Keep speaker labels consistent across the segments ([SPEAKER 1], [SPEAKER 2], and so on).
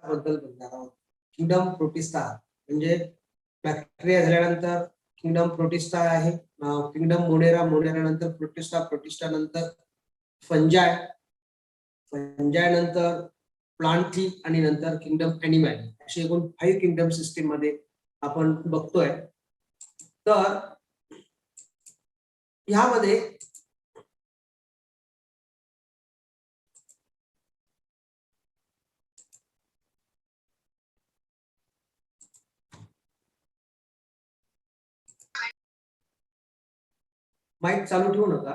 [SPEAKER 1] बद्दल बघणार आहोत. किंगडम प्रोटिस्टा म्हणजे बॅक्टेरिया झाल्यानंतर किंगडम प्रोटिस्टा आहे, किंगडम मोनेरा, मोनेरा नंतर प्रोटिस्टा, प्रोटिस्टा नंतर फंजाय, फंजाय नंतर प्लांटी आणि नंतर किंगडम ॲनिमॅली. असे एकूण 5 किंगडम सिस्टीम मध्ये आपण बघतोय. तर ह्यामध्ये माईक चालू ठेवू नका.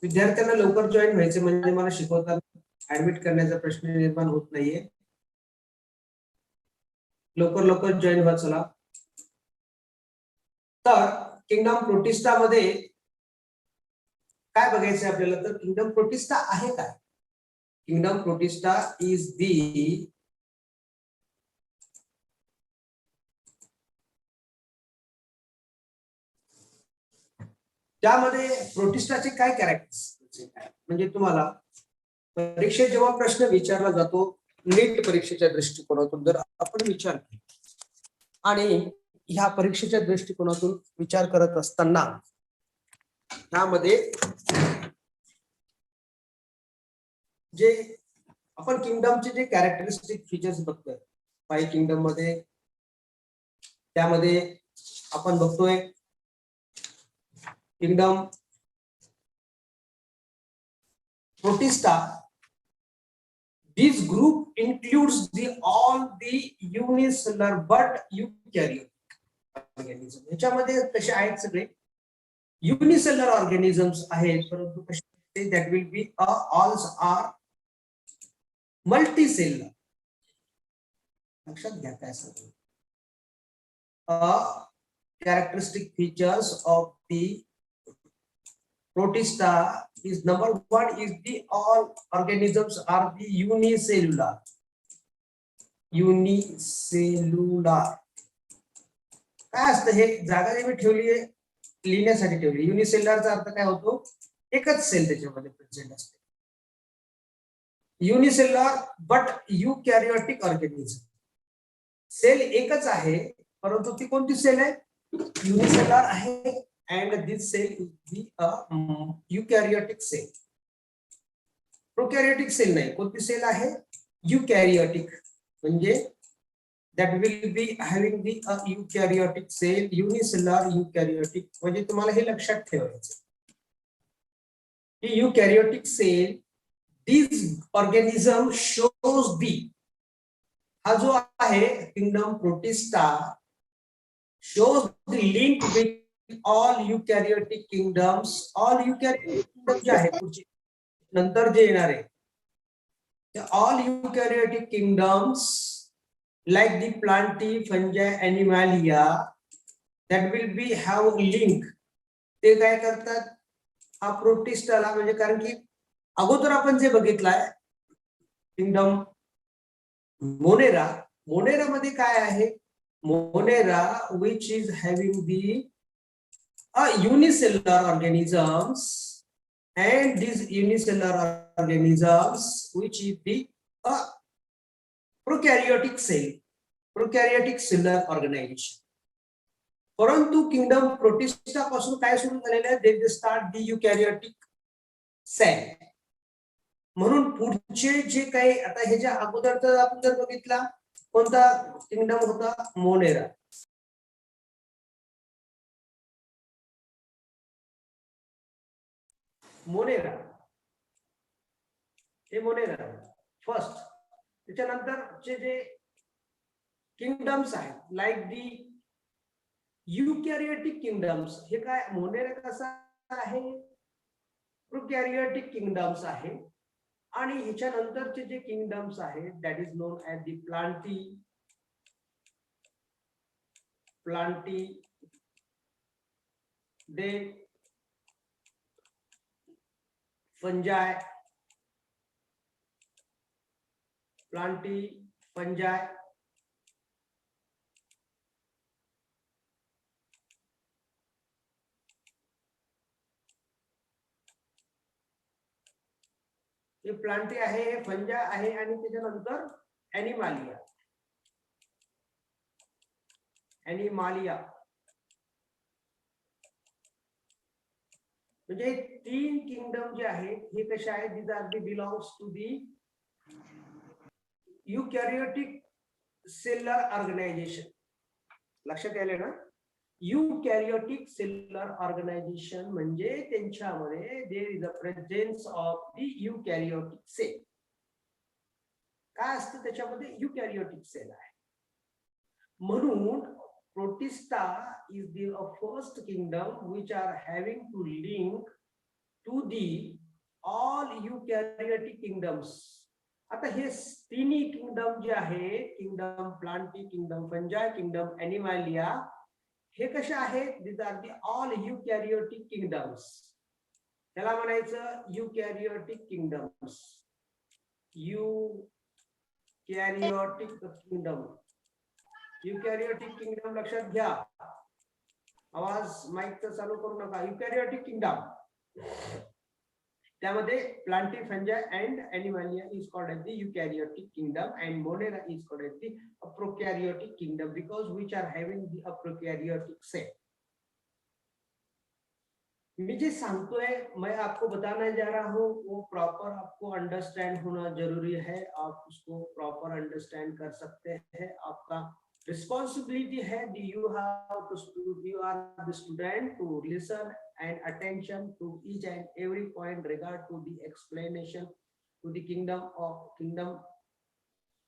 [SPEAKER 1] विद्यार्थ्यांना लवकर जॉईन व्हायचे म्हणजे मला शिकवताना ऍडमिट करण्याचा प्रश्न निर्माण होत नाहीये. लवकर लवकर जॉईन व्हा चला. तर किंगडम प्रोटिस्टा मध्ये काय बघायचं आपल्याला, तर किंगडम प्रोटिस्टा आहे काय? किंगडम प्रोटिस्टा इज दी त्यामध्ये प्रोटिस्टाचे काय कॅरेक्टर्स म्हणजे तुम्हाला परीक्षेत जेव्हा प्रश्न विचारला जातो, नीट परीक्षेच्या दृष्टिकोनातून जर आपण विचार केला आणि ह्या परीक्षेच्या दृष्टिकोनातून विचार करत असताना त्यामध्ये जे आपण किंगडमचे जे कॅरेक्टरिस्टिक फीचर्स बघतोय 5 किंगडम मध्ये, त्यामध्ये आपण बघतोय kingdom protista. This group includes all the unicellular but eukaryotic organism. ह्याच्यामध्ये कसे आहेत सगळे युनिसेल्युलर ऑर्गॅनिझम्स आहेत, परंतु कसे that will be all are multicellular. लक्षात घ्या काय सांगतो. Characteristic features of the protista is number 1 is the all organisms are the unicellular. Unicellular काय असतं हे जागा मी ठेवली आहे लिहिण्यासाठी ठेवली. युनिसेल्युलरचा अर्थ काय होतो, एकच सेल त्याच्यामध्ये प्रेझेंट असते. Unicellular but eukaryotic organism. Cell एकच आहे परंतु ती कोणती सेल आहे, युनिसेल्युलर आहे. And this cell is the eukaryotic cell. Prokaryotic cell नाही, कोणती सेल आहे, eukaryotic म्हणजे that will be having the eukaryotic cell, unicellular eukaryotic. म्हणजे तुम्हाला हे लक्षात ठेवायचं की eukaryotic cell, this organism shows the हा जो आहे kingdom protista shows the link with all eukaryotic kingdoms. all eukaryotic kingdom जे आहे पुढचे नंतर जे येणार आहे all eukaryotic kingdoms like the plantae, fungi, animalia that will be have link. ते काय करतात हा प्रोटिस्टाला, म्हणजे कारण की अगोदर आपण जे बघितलंय किंगडम मोनेरा, मोनेरा मध्ये काय आहे, Monera which is having the unicellular organisms, and these unicellular organisms which is the prokaryotic cell, prokaryotic cellular organization. परंतु किंगडम प्रोटिस्टा पासून काय सुरू झालेलं आहे, they start the eukaryotic cell. म्हणून पुढचे जे काही आता ह्याच्या अगोदरचा आपण जर बघितला कोणता किंगडम होता, मोनेरा. मोनेरा हे मोनेरा फर्स्ट. त्याच्यानंतरचे जे किंगडम्स आहेत लाईक दी युकॅरियोटिक किंगडम्स, हे काय मोनेरा कसा आहे, प्रोकॅरियोटिक किंगडम्स आहे. आणि ह्याच्या नंतरचे जे किंगडम्स आहेत that is known as the plantae, plantae the fungi, plantae, fungi, हे प्लांटी आहे, हे फंजा आहे आणि त्याच्यानंतर ॲनिमालिया. ॲनिमालिया म्हणजे 3 किंगडम जे आहेत हे कसे आहेत, these are the belongs to the eukaryotic cellular organization. लक्षात आले ना, eukaryotic cellular organization म्हणजे त्यांच्यामध्ये there is a presence of the eukaryotic cell. काय असतं त्याच्यामध्ये, eukaryotic cell आहे. म्हणून Protista is the first kingdom which are having to link to the all eukaryotic kingdoms. आता हे तिन्ही किंगडम जे आहे, kingdom Plantae, kingdom Fungi, kingdom Animalia, हे कसे आहेत, these are the all eukaryotic kingdoms. त्याला म्हणायचं eukaryotic kingdoms. eukaryotic kingdom. eukaryotic kingdom लक्षात घ्या, आवाज माईकचा चालू करू नका. eukaryotic kingdom त्यामध्ये Plantae, fungi and animalia is called as the eukaryotic kingdom and monera is called as the prokaryotic kingdom because which are having the prokaryotic cell. मैं जो सांगतोय, मैं आपको बताने जा रहा हूँ वो प्रॉपर आपको अंडरस्टैंड होना जरूरी है. आप उसको प्रॉपर अंडरस्टैंड कर सकते हैं. आपका responsibility है, you are the student to listen and attention to each and every point regard to the explanation to the kingdom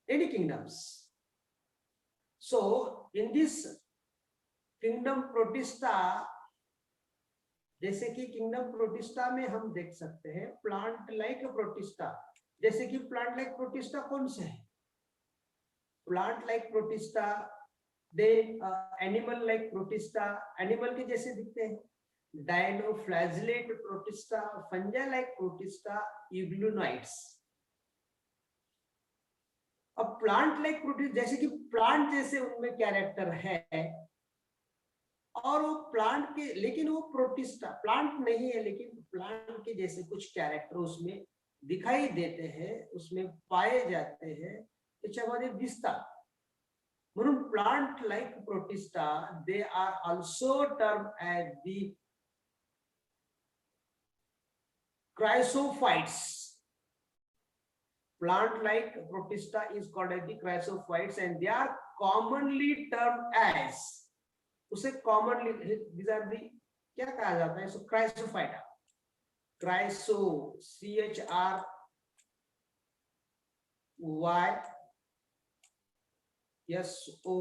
[SPEAKER 1] any kingdoms. So in this kingdom Protista, जैसे कि किंगडम प्रोटिस्टा में हम देख सकते हैं प्लांट लाइक प्रोटिस्टा. जैसे कि plant like protista कौन से है, plant like Protista, then animal like Protista, animal के जैसे दिखते हैं, dinoflagellate Protista, fungi like Protista, euglenoids. अब प्लांट लाइक प्रोटिस्टा जैसे कि प्लांट जैसे उनमें कैरेक्टर है और वो प्लांट के, लेकिन वो प्रोटिस्टा प्लांट नहीं है, लेकिन प्लांट के जैसे कुछ कैरेक्टर उसमें दिखाई देते हैं, उसमें पाए जाते हैं, त्याच्यामध्ये दिसतात. म्हणून plant like protista they are also term as the chrysophytes. Plant like protista is called as the chrysophytes and they are commonly term as, उसे कॉमनली these are the क्या कहा जाता है इसको, chrysophyta. Chryso CHRYSO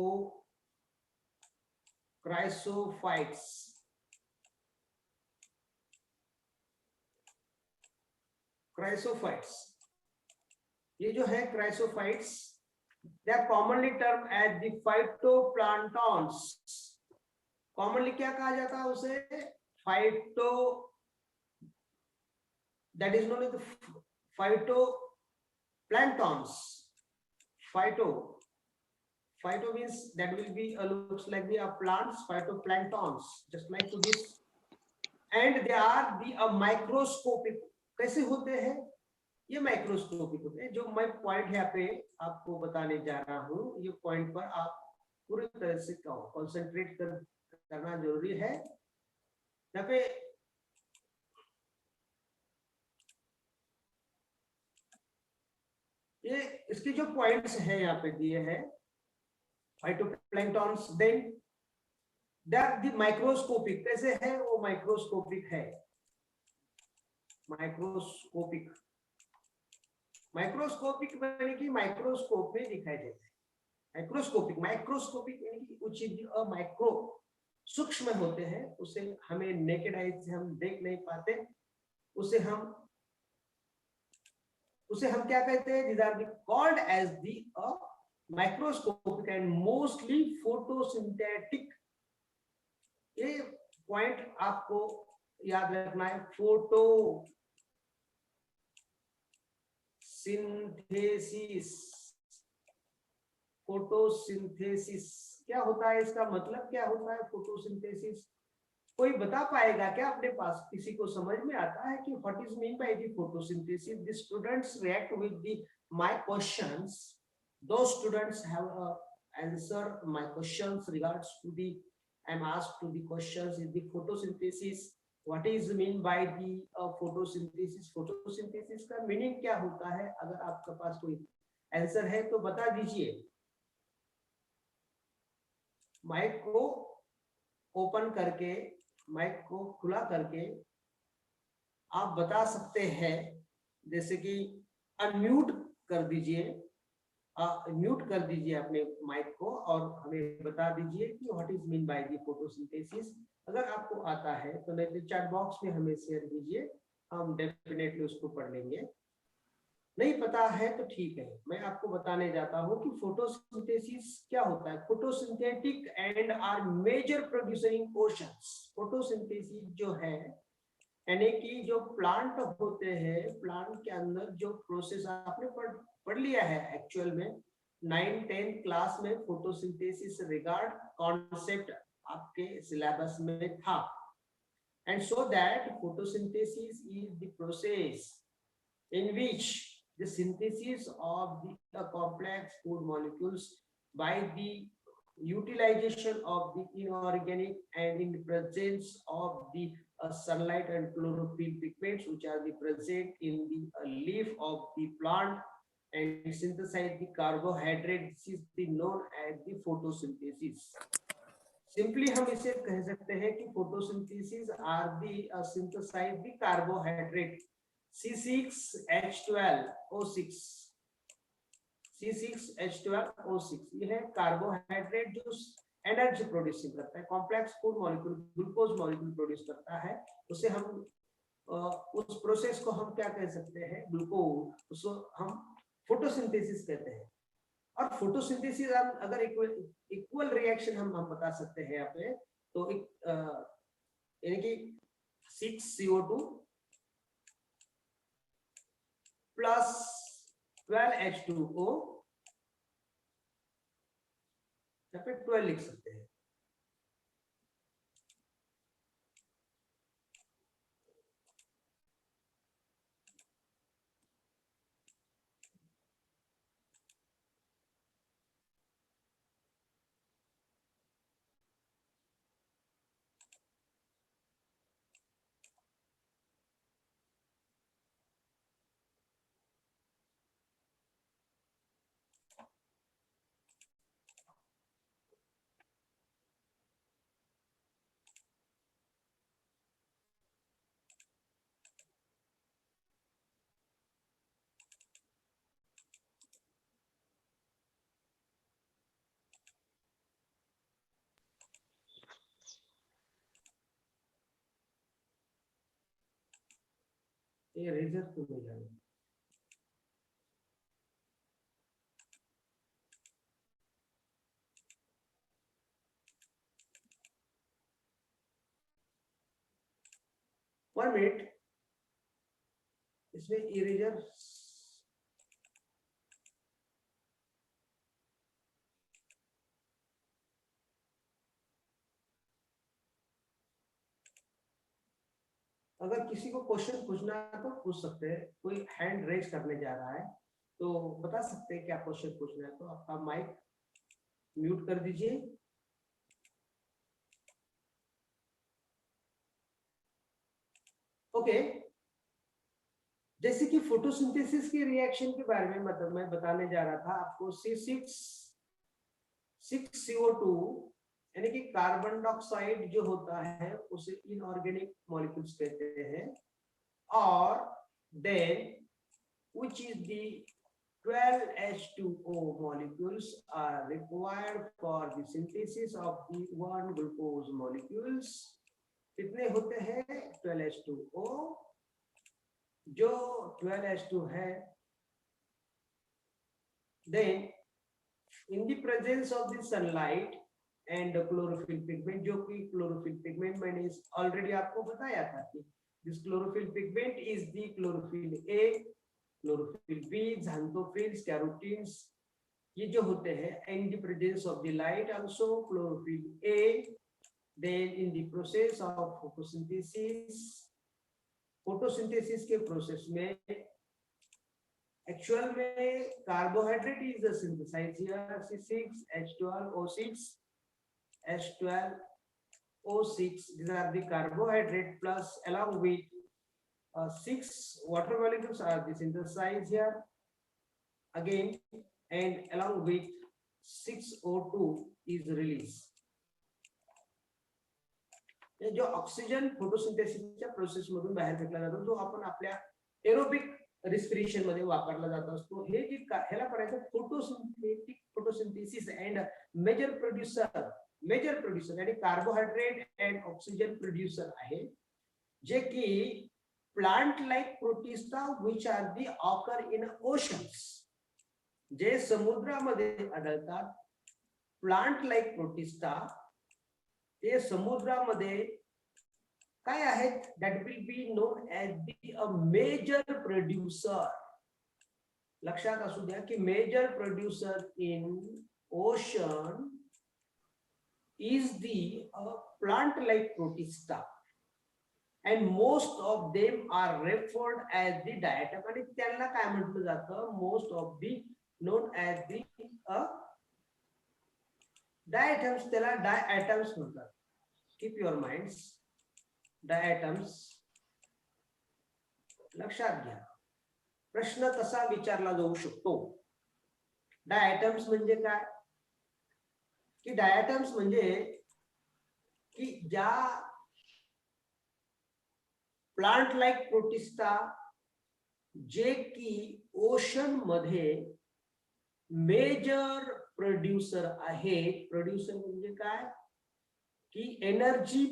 [SPEAKER 1] chrysophytes. Chrysophytes ये जो है chrysophytes, they are commonly termed as the phytoplanktons. Commonly क्या कहा जाता है उसे, phyto, that is known as the phytoplanktons. Phyto means that will be looks like the plants, phytoplanktons, just like to this, and they are the microscopic. कैसे होते हैं ये, microscopic होते हैं. जो मैं पॉइंट यहाँ पे आपको बताने जा रहा हूँ, ये पॉइंट पर आप पूरी तरह से कॉन्सेंट्रेट करना जरूरी है. यहाँ पे ये इसके जो पॉइंट्स हैं यहाँ पे दिए हैं, phytoplanktons, then that the microscopic. कैसे है वो, माइक्रोस्कोपिक है. माइक्रोस्कोपिक यानी कि माइक्रोस्कोप में दिखाई देते हैं. माइक्रोस्कोपिक यानी कि उच्च माइक्रो, सूक्ष्म होते हैं, उसे हमें नेकेड आई से हम देख नहीं पाते, उसे हम क्या कहते हैं, these are called as the microscopic and mostly photosynthetic. ये पॉइंट आपको याद रखना है, फोटोसिंथेसिस क्या होता है, इसका मतलब क्या होता है फोटोसिंथेसिस. कोई बता पाएगा क्या अपने पास? किसी को समझ में आता है कि what is mean by the photosynthesis? The students react with the my questions. Two students have answer my questions regards to the I'm asked to the questions in the photosynthesis. What is mean by the photosynthesis? Photosynthesis का meaning क्या होता है? अगर आपके पास कोई answer है तो बता दीजिए. माइक को ओपन करके, माइक को खुला करके आप बता सकते हैं. जैसे कि अनम्यूट कर दीजिए, म्यूट कर दीजिए अपने माइक को और हमें बता दीजिए कि what is mean by the photosynthesis. अगर आपको आता है तो नहीं तो चैट बॉक्स में हमें शेयर कीजिए, हम डेफिनेटली उसको पढ़ लेंगे. नहीं पता है तो ठीक है, मैं आपको बताने जाता हूं कि फोटोसिंथेसिस क्या होता है. Photosynthetic and are major producing oceans. Photosynthesis जो है यानी कि जो प्लांट होते हैं, प्लांट के अंदर जो प्रोसेस आपने पढ़ लिया है एक्चुअल में 9-10 क्लास में. फोटोसिंथेसिस रिगार्ड कॉन्सेप्ट आपके सिलेबस में था. And so that photosynthesis is the process in which the synthesis of the complex food molecules by the utilization of the inorganic and in the presence of the sunlight and chlorophyll pigments which are the present in the leaf of the plant and synthesize the carbohydrate. This is the known as the photosynthesis. Simply हम इसे कह सकते हैं कि photosynthesis are the synthesize the carbohydrate C6H12O6. C6H12O6 ये है carbohydrate जो energy producing करता है. Complex food molecule glucose molecule produce करता है. उसे हम उस प्रोसेस को हम क्या कह सकते हैं? ग्लूकोज. उसको हम फोटोसिंथेसिस कहते हैं. और फोटोसिंथेसिस अगर इक्वल रिएक्शन हम बता सकते हैं यहाँ पे तो यानी कि 6CO2 प्लस 12H2O या फिर 12 लिख सकते हैं. ये रेजर क्यों नहीं जाना? वन मिनट, इसमें इरेजर अगर किसी को क्वेश्चन पूछना है तो पूछ सकते हैं. कोई हैंड रेज करने जा रहा है तो बता सकते हैं क्या क्वेश्चन पूछना है. तो आपका माइक म्यूट कर दीजिए. ओके जैसे कि फोटोसिंथेसिस की रिएक्शन के बारे में मतलब मैं बताने जा रहा था आपको. C6CO2 यानी कि कार्बन डाइऑक्साइड जो होता है उसे इनऑर्गेनिक मॉलिक्यूल्स कहते हैं. और then which is the 12H2O molecules are required for the synthesis of the 1 glucose molecules. कितने होते हैं? 12H2O. जो 12H2 है, then in the presence of the sunlight and chlorophyll pigment, जो कि chlorophyll pigment मैंने ऑलरेडी आपको बताया था कि this chlorophyll pigment is the chlorophyll A, chlorophyll B, xanthophylls, carotenes, ये जो होते हैं in the presence of the light also chlorophyll A, then in the process of photosynthesis के प्रोसेस में एक्चुअल में carbohydrate is synthesize here C6H12O6 H12O6 these are the carbohydrate plus along with 6 water molecules are the synthesized here again and along with 6O2 is released. जो oxygen फोटोसिंथेसिसच्या process मधून बाहेर फेकला जातो जो आपण आपल्या एरोबिक रिस्पिरेशन मध्ये वापरला जात असतो हे जे ह्याला करायचं फोटोसिंथेसिस अँड मेजर प्रोड्युसर आणि कार्बोहायड्रेट अँड ऑक्सिजन प्रोड्युसर आहे जे की plant like Protista which are the occur in oceans जे समुद्रामध्ये आढळतात प्लांट लाइक प्रोटिस्टा ते समुद्रामध्ये काय आहेत that will be known as the a major producer लक्षात असू द्या की major producer in ocean is the plant like Protista and most of them are referred as the diatom आणि त्यांना काय म्हटलं जातं most of the known as the diatoms त्याला diatoms म्हणतात keep your minds diatoms लक्षात घ्या प्रश्न कसा विचारला जाऊ शकतो diatoms म्हणजे काय की diatoms म्हणजे की ज्या प्लांट लाइक प्रोटिस्टा जे की ओशन मध्ये मेजर प्रोड्युसर आहे प्रोड्युसर म्हणजे काय की energy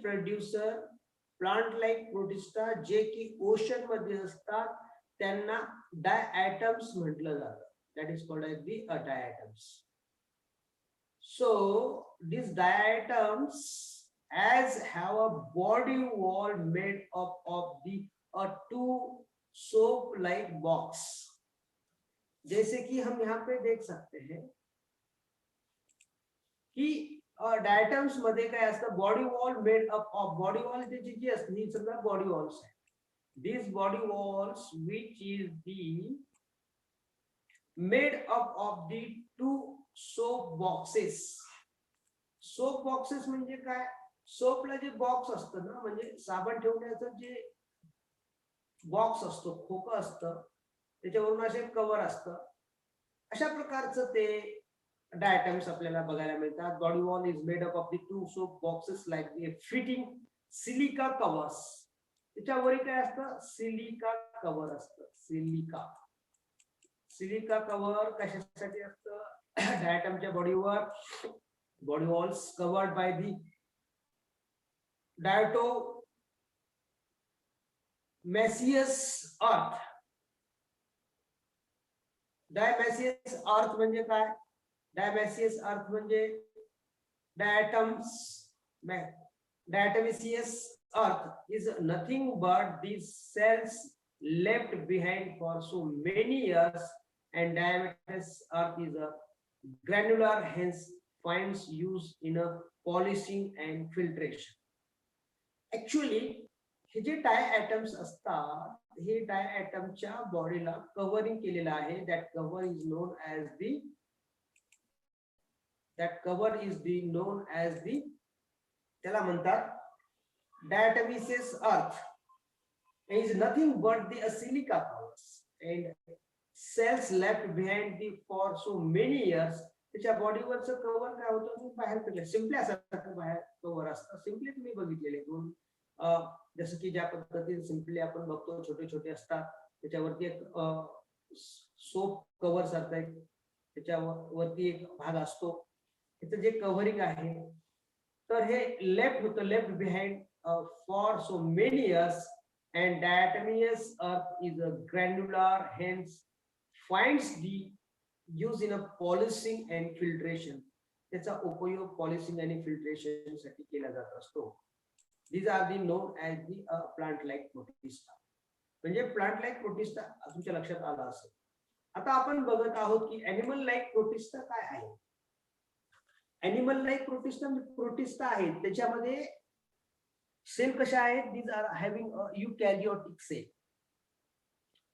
[SPEAKER 1] producer plant like Protista जे की ओशन मध्ये असतात त्यांना डायॲटम्स म्हटलं जातं that is called as the diatoms so this diatoms as have a body wall made up of the two soap like box जैसे कि हम यहाँ पे देख सकते हैं कि डायटम्स मध्ये काय असतं body wall made up of body wall त्याची जी असते समजा बॉडी वॉल्स आहे this body walls which is the made up of the two soap boxes म्हणजे काय सोपला जे बॉक्स असतं ना म्हणजे साबण ठेवण्याचं जे बॉक्स असतो खोकं असतं त्याच्यावरून असे कव्हर असतं अशा प्रकारचं ते डायटम्स आपल्याला बघायला मिळतात body wall is made up of the two soap boxes like the fitting silica covers त्याच्यावर काय असतं सिलिका कव्हर असतं सिलिका कव्हर कशासाठी असतं डायटमच्या बॉडीवर body walls covered by the diatomaceous earth म्हणजे काय diatomaceous earth म्हणजे diatomaceous earth is nothing but these cells left behind for so many years and diatomaceous earth is a granular hence finds use in a polishing and filtration Actually, हे जे डायॲटम्स असतात हे डायॲटमच्या बॉडीला covering केलेलं आहे that cover is known as the त्याला म्हणतात diatomaceous earth is nothing but the silica covers and cells left behind the for so many years त्याच्या बॉडीवरचं cover काय होतं बाहेर पडलं सिम्पली असं बाहेर कव्हर असतं सिम्पली तुम्ही बघितलेले दोन जसं की ज्या पद्धतीने सिम्पली आपण बघतो छोटे छोटे असतात त्याच्यावरती एक सोप कव्हर सारखा एक त्याच्यावरती एक भाग असतो त्याचं जे कव्हरिंग आहे तर हे left behind for so many years and diatomaceous earth is a granular hence finds the use in a polishing and filtration त्याचा उपयोग पॉलिशिंग आणि फिल्ट्रेशन साठी केला जात असतो These are the known as the plant-like protista. म्हणजे plant-like protista तुमच्या लक्षात आला असेल. आता आपण बघत आहोत की animal-like protista काय आहे. ऍनिमल लाईक प्रोटिस्टा प्रोटिस्टा आहेत त्याच्यामध्ये सेल कशा आहेत, these are having a eukaryotic cell.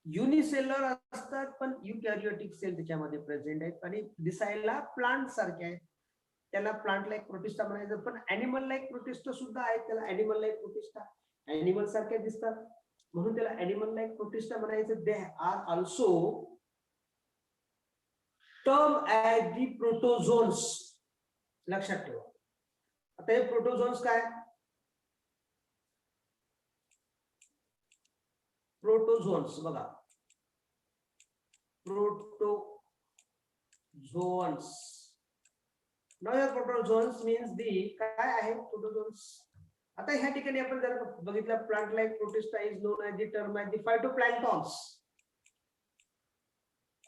[SPEAKER 1] Unicellular असतात पण युकॅरियोटिक सेल त्याच्यामध्ये प्रेझेंट आहेत आणि दिसायला प्लांट सारखे आहेत, त्याला प्लांट लाईक प्रोटिस्टा म्हणायचं. पण ऍनिमल लाईक प्रोटिस्टा सुद्धा आहेत, त्याला ऍनिमल लाईक प्रोटिस्टा, ऍनिमल सारखे दिसतात म्हणून त्याला ऍनिमल लाईक प्रोटिस्टा म्हणायचं. They are also term as the protozoans. लक्षात ठेवा. आता हे प्रोटोझोन्स काय, प्रोटोझोन्स बघा, प्रोटोझोन्स. नाउ या प्रोटोझोन्स मीन्स दी काय आहे प्रोटोझोन्स. आता ह्या ठिकाणी आपण जर बघितलं plant like Protista is known as the term as the phytoplanktons.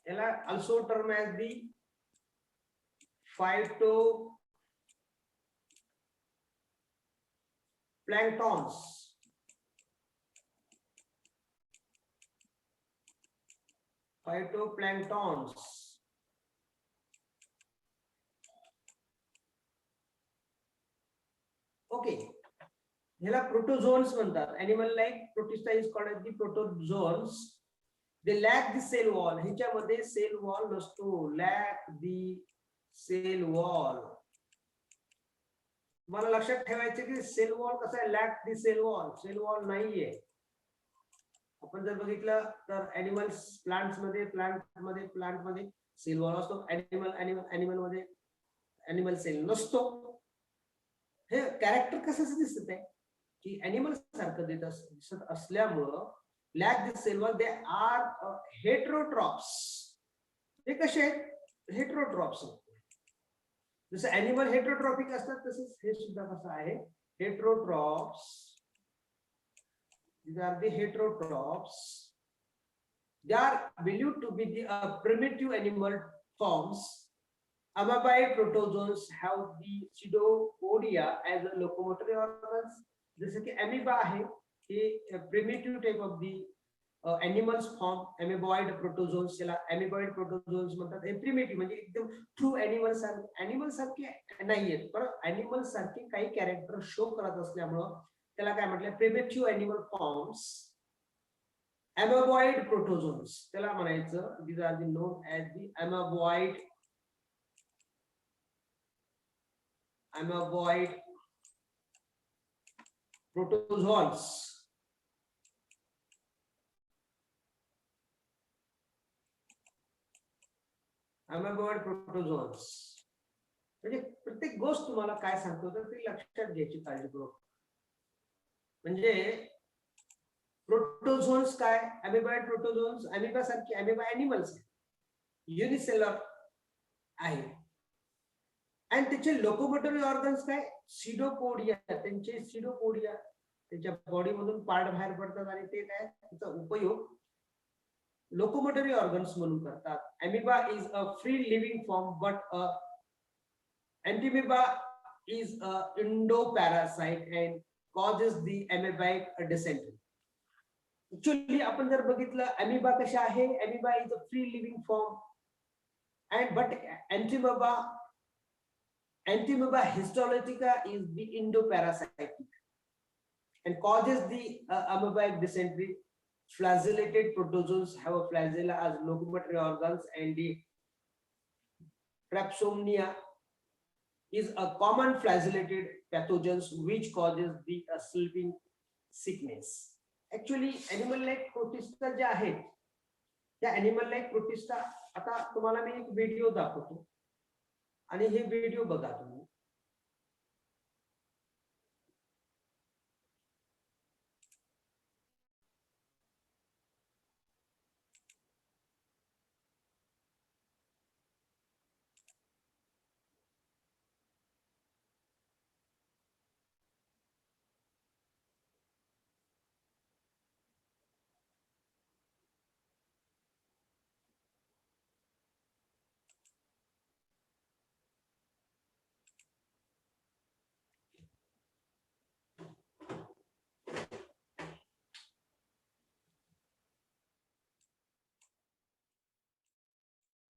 [SPEAKER 1] याला also term as the phytoplanktons. Phytoplanktons. Okay, ह्याला प्रोटोझोन्स म्हणतात. Animal like Protista is called as the protozoans. They lack the cell wall. ह्याच्यामध्ये cell wall नसतो. Lack the cell wall. मला लक्षात ठेवायचे की cell wall कसा आहे, lack the cell wall. Cell wall नाहीये. आपण जर बघितलं तर एनिमल्स प्लांट्स मध्ये सेल वॉल असतो. एनिमल मध्ये एनिमल सेल नसतो. हे कॅरेक्टर कसं दिसत आहे की एनिमल सारखं दिसत असल्यामुळं lack this cell wall. They are heterotrophs. हे कसे आहेत, हेट्रोट्रॉप्स. जसं एनिमल हेट्रोट्रॉपिक असतात तसंच हे सुद्धा कसं आहे, heterotrophs. These are the heterotrophs. They are believed to be the primitive animal forms. Amoeboid protozoans have the pseudopodia as a locomotory organs. जसे की amoeba आहे, हे primitive type of the animals form. Amoeboid protozoans, त्याला amoeboid protozoans म्हणतात. हे primitive म्हणजे एकदम true animals सारखे नाहीयेत, पण animals सारखे काही कॅरेक्टर शो करत असल्यामुळं त्याला काय म्हटलं, primitive animal forms. Amoeboid protozoans त्याला म्हणायचं. These are the known as the amoeboid protozoans. Amoeboid protozoans म्हणजे प्रत्येक गोष्ट तुम्हाला काय सांगतो तर ती लक्षात घ्यायची काळजीपूर्वक. म्हणजे प्रोटोझोन्स काय, अमिबाइड प्रोटोझोन्स, अमिबा सारखी अमिबा एनिमल्स युनिसेलर आहे. आणि त्याचे लोकोमोटरी ऑर्गन्स काय, सिडोपोडिया. त्यांचे सिडोपोडिया त्यांच्या बॉडी मधून पार्ट बाहेर पडतात आणि ते काय त्याचा उपयोग लोकोमोटरी ऑर्गन्स म्हणून करतात. Amoeba is a free living form but Entamoeba is a endoparasite and causes the amoebic dysentery. Actually आपण जर बघितलं अमिबा कशा आहे, amoeba is a free living form and but Antiamoeba histolytica is the endoparasitic and causes the amoebic dysentery. Flagellated protozoans have a flagella as locomotory organs, and the Prepsomnia is a common flagellated pathogens which causes the sleeping sickness. Actually animal like protista जे आहेत त्या animal like protista, आता तुम्हाला मी एक video दाखवतो आणि हे video बघा तुम्ही.